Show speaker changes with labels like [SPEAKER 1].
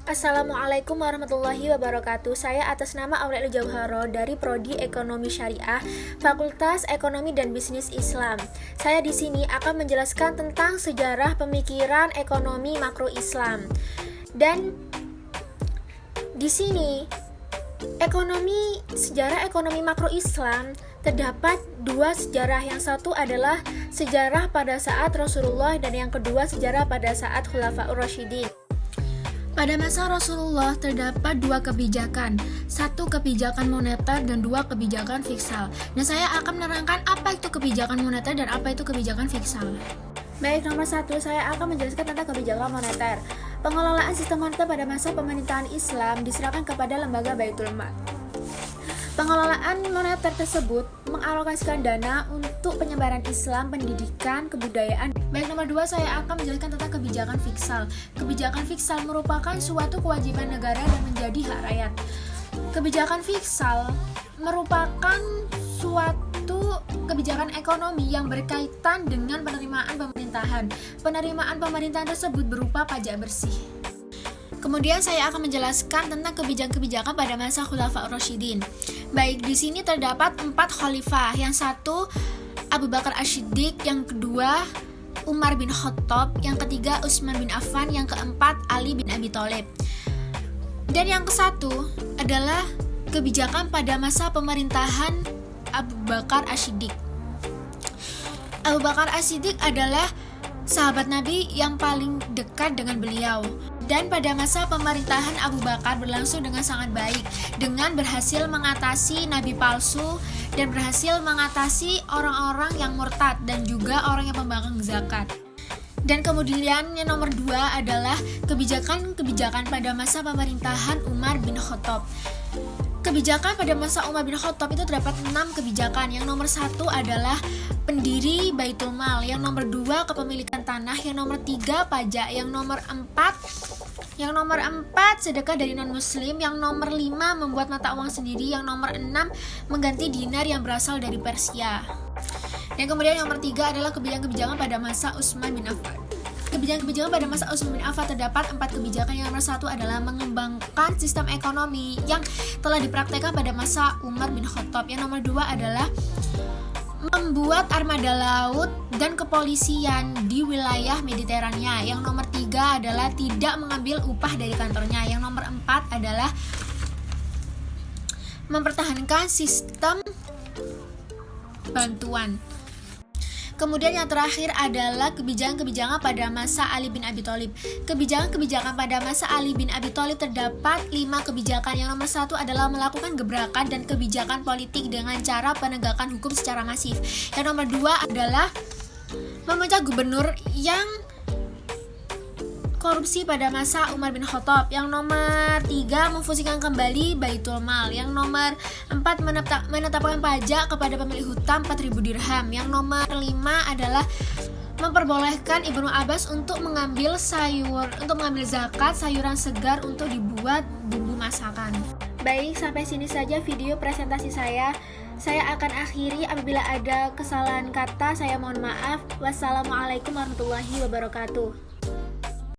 [SPEAKER 1] Assalamualaikum warahmatullahi wabarakatuh. Saya atas nama Aurelia Jauharo dari Prodi Ekonomi Syariah, Fakultas Ekonomi dan Bisnis Islam. Saya di sini akan menjelaskan tentang sejarah pemikiran ekonomi makro Islam. Dan di sini sejarah ekonomi makro Islam terdapat dua sejarah. Yang satu adalah sejarah pada saat Rasulullah dan yang kedua sejarah pada saat Khulafaur Rasyidin. Pada masa Rasulullah terdapat dua kebijakan, satu kebijakan moneter dan dua kebijakan fiskal. Dan saya akan menerangkan apa itu kebijakan moneter dan apa itu kebijakan fiskal. Baik, nomor satu saya akan menjelaskan tentang kebijakan moneter. Pengelolaan sistem moneter pada masa pemerintahan Islam diserahkan kepada lembaga Baitul Mal. Pengelolaan moneter tersebut mengalokasikan dana untuk penyebaran Islam, pendidikan, kebudayaan. Baik, nomor 2 saya akan menjelaskan tentang kebijakan fiskal. Kebijakan fiskal merupakan suatu kewajiban negara dan menjadi hak rakyat. Kebijakan fiskal merupakan suatu kebijakan ekonomi yang berkaitan dengan penerimaan pemerintahan. Penerimaan pemerintahan tersebut berupa pajak bersih. Kemudian saya akan menjelaskan tentang kebijakan-kebijakan pada masa Khulafaur Rasyidin. Baik, di sini terdapat 4 khalifah. Yang satu Abu Bakar As-Siddiq, yang kedua Umar bin Khattab, yang ketiga Utsman bin Affan, yang keempat Ali bin Abi Thalib. Dan yang kesatu adalah kebijakan pada masa pemerintahan Abu Bakar As-Siddiq. Abu Bakar As-Siddiq adalah sahabat Nabi yang paling dekat dengan beliau. Dan pada masa pemerintahan Abu Bakar berlangsung dengan sangat baik, dengan berhasil mengatasi nabi palsu dan berhasil mengatasi orang-orang yang murtad dan juga orang yang pembangkang zakat. Dan kemudian yang nomor 2 adalah kebijakan-kebijakan pada masa pemerintahan Umar bin Khattab. Kebijakan pada masa Umar bin Khattab itu terdapat 6 kebijakan. Yang nomor 1 adalah pendiri Baitul Mal, yang nomor 2 kepemilikan tanah, yang nomor 3 pajak, yang nomor 4 sedekah dari non-muslim, yang nomor 5 membuat mata uang sendiri, yang nomor 6 mengganti dinar yang berasal dari Persia. Dan kemudian yang nomor 3 adalah kebijakan-kebijakan pada masa Utsman bin Affan. Kebijakan-kebijakan pada masa Utsman bin Affan terdapat 4 kebijakan. Yang nomor 1 adalah mengembangkan sistem ekonomi yang telah dipraktekkan pada masa Umar bin Khattab. Yang nomor 2 adalah membuat armada laut dan kepolisian di wilayah Mediterania. Yang nomor 3 adalah tidak mengambil upah dari kantornya. Yang nomor 4 adalah mempertahankan sistem bantuan. Kemudian yang terakhir adalah kebijakan-kebijakan pada masa Ali bin Abi Thalib. Kebijakan-kebijakan pada masa Ali bin Abi Thalib terdapat 5 kebijakan. Yang nomor 1 adalah melakukan gebrakan dan kebijakan politik dengan cara penegakan hukum secara masif. Yang nomor 2 adalah memecat gubernur yang korupsi pada masa Umar bin Khattab. Yang nomor 3 memfungsikan kembali Baitul Mal. Yang nomor 4 menetapkan pajak kepada pemilik hutang 4.000 dirham. Yang nomor 5 adalah memperbolehkan Ibnu Abbas untuk mengambil zakat sayuran segar untuk dibuat bumbu masakan. Baik, sampai sini saja video presentasi saya. Saya akan akhiri. Apabila ada kesalahan kata, saya mohon maaf. Wassalamualaikum warahmatullahi wabarakatuh.